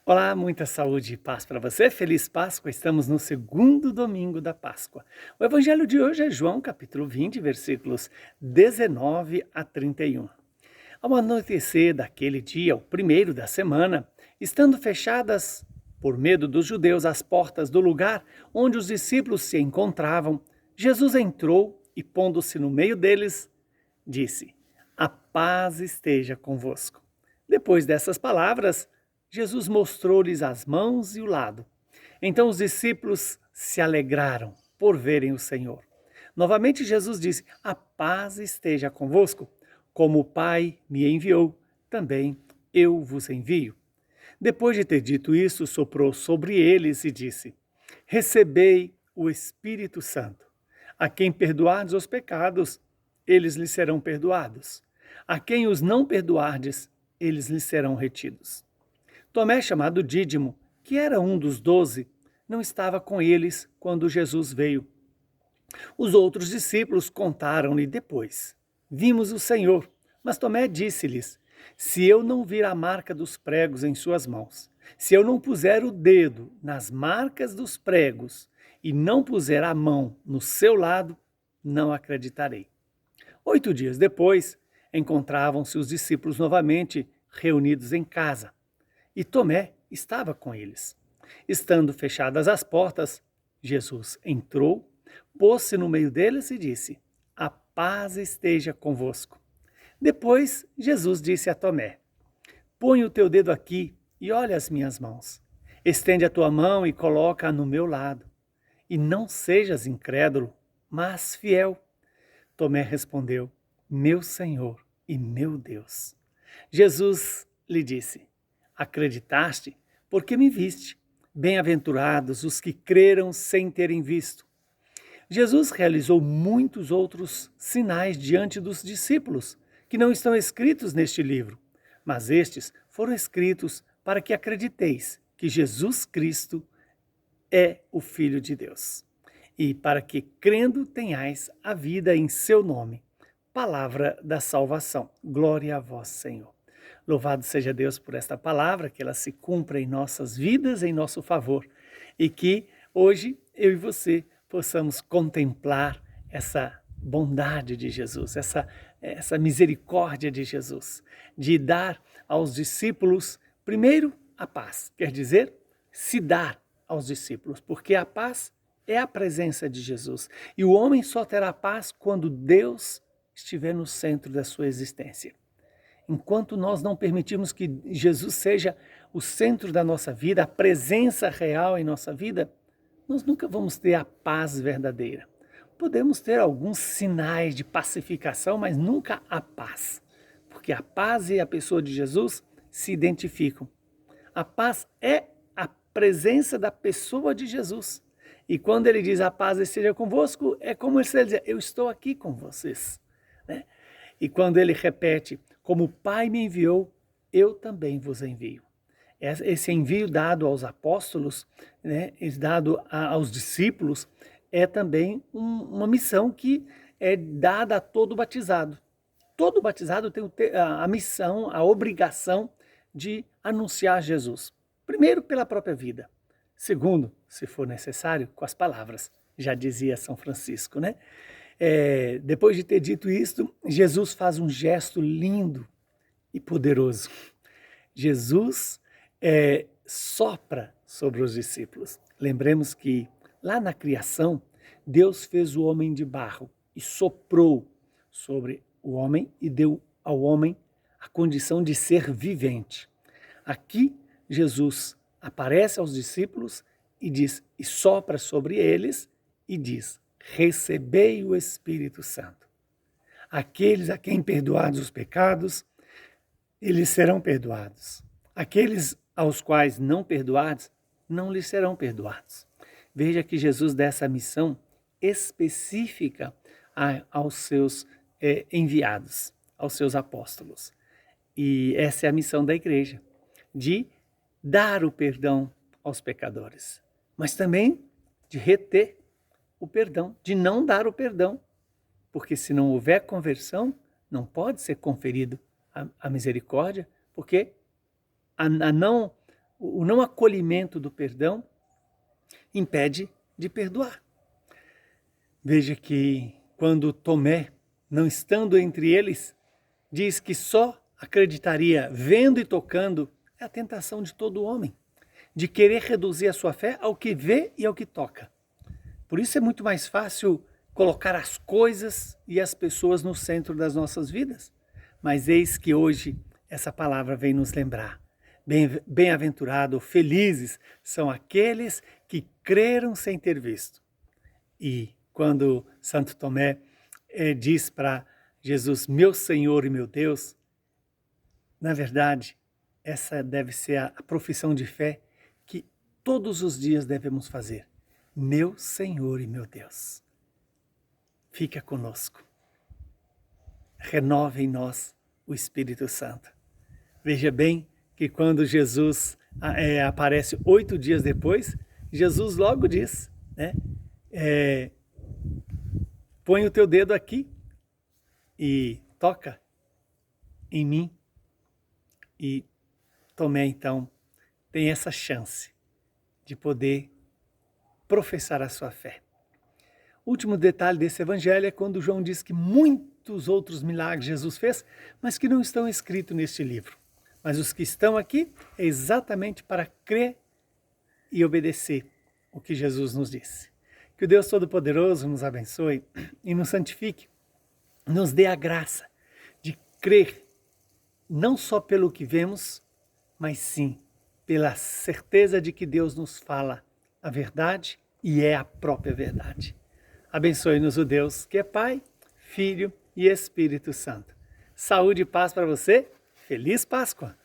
Olá, muita saúde e paz para você. Feliz Páscoa. Estamos no segundo domingo da Páscoa. O evangelho de hoje é João, capítulo 20, versículos 19 a 31. Ao anoitecer daquele dia, o primeiro da semana, estando fechadas por medo dos judeus as portas do lugar onde os discípulos se encontravam, Jesus entrou e, pondo-se no meio deles, disse: A paz esteja convosco. Depois dessas palavras, Jesus mostrou-lhes as mãos e o lado. Então os discípulos se alegraram por verem o Senhor. Novamente Jesus disse: A paz esteja convosco. Como o Pai me enviou, também eu vos envio. Depois de ter dito isso, soprou sobre eles e disse: Recebei o Espírito Santo. A quem perdoardes os pecados, eles lhes serão perdoados. A quem os não perdoardes, eles lhes serão retidos. Tomé, chamado Dídimo, que era um dos 12, não estava com eles quando Jesus veio. Os outros discípulos contaram-lhe depois: Vimos o Senhor. Mas Tomé disse-lhes: Se eu não vir a marca dos pregos em suas mãos, se eu não puser o dedo nas marcas dos pregos e não puser a mão no seu lado, não acreditarei. 8 dias depois, encontravam-se os discípulos novamente reunidos em casa, e Tomé estava com eles. Estando fechadas as portas, Jesus entrou, pôs-se no meio deles e disse: A paz esteja convosco. Depois, Jesus disse a Tomé: Põe o teu dedo aqui e olha as minhas mãos. Estende a tua mão e coloca-a no meu lado. E não sejas incrédulo, mas fiel. Tomé respondeu: Meu Senhor e meu Deus. Jesus lhe disse: Acreditaste porque me viste. Bem-aventurados os que creram sem terem visto. Jesus realizou muitos outros sinais diante dos discípulos, que não estão escritos neste livro, mas estes foram escritos para que acrediteis que Jesus Cristo é o Filho de Deus, e para que, crendo, tenhais a vida em seu nome. Palavra da salvação. Glória a vós, Senhor. Louvado seja Deus por esta palavra, que ela se cumpra em nossas vidas, em nosso favor, e que hoje eu e você possamos contemplar essa bondade de Jesus, essa misericórdia de Jesus, de dar aos discípulos, primeiro, a paz, quer dizer, se dar aos discípulos, porque a paz é a presença de Jesus. E o homem só terá paz quando Deus estiver no centro da sua existência. Enquanto nós não permitirmos que Jesus seja o centro da nossa vida, a presença real em nossa vida, nós nunca vamos ter a paz verdadeira. Podemos ter alguns sinais de pacificação, mas nunca a paz. Porque a paz e a pessoa de Jesus se identificam. A paz é a presença da pessoa de Jesus. E quando ele diz a paz esteja convosco, é como se ele diz, eu estou aqui com vocês. Né? E quando ele repete, como o Pai me enviou, eu também vos envio. Esse envio dado aos apóstolos, né, dado aos discípulos, é também uma missão que é dada a todo batizado. Todo batizado tem a missão, a obrigação de anunciar Jesus. Primeiro, pela própria vida. Segundo, se for necessário, com as palavras. Já dizia São Francisco, né? Depois de ter dito isto, Jesus faz um gesto lindo e poderoso. Jesus sopra sobre os discípulos. Lembremos que lá na criação, Deus fez o homem de barro e soprou sobre o homem e deu ao homem a condição de ser vivente. Aqui, Jesus aparece aos discípulos e diz, e sopra sobre eles e diz: recebei o Espírito Santo. Aqueles a quem perdoados os pecados, eles serão perdoados. Aqueles aos quais não perdoados, não lhes serão perdoados. Veja que Jesus dá essa missão específica aos seus enviados, aos seus apóstolos. E essa é a missão da igreja, de dar o perdão aos pecadores, mas também de reter o perdão, de não dar o perdão, porque se não houver conversão, não pode ser conferido a misericórdia, porque o não acolhimento do perdão impede de perdoar. Veja que quando Tomé, não estando entre eles, diz que só acreditaria vendo e tocando, é a tentação de todo homem, de querer reduzir a sua fé ao que vê e ao que toca. Por isso é muito mais fácil colocar as coisas e as pessoas no centro das nossas vidas. Mas eis que hoje essa palavra vem nos lembrar. Bem-aventurado, felizes são aqueles que creram sem ter visto. E quando Santo Tomé diz para Jesus, meu Senhor e meu Deus, na verdade, essa deve ser a profissão de fé que todos os dias devemos fazer. Meu Senhor e meu Deus. Fica conosco. Renova em nós o Espírito Santo. Veja bem que quando Jesus aparece 8 dias depois, Jesus logo diz, né? Põe o teu dedo aqui e toca em mim. E Tomé, então, tem essa chance de poder professar a sua fé. O último detalhe desse evangelho é quando João diz que muitos outros milagres Jesus fez, mas que não estão escritos neste livro. Mas os que estão aqui é exatamente para crer e obedecer o que Jesus nos disse. Que o Deus Todo-Poderoso nos abençoe e nos santifique, nos dê a graça de crer não só pelo que vemos, mas sim pela certeza de que Deus nos fala a verdade e é a própria verdade. Abençoe-nos o Deus que é Pai, Filho e Espírito Santo. Saúde e paz para você. Feliz Páscoa!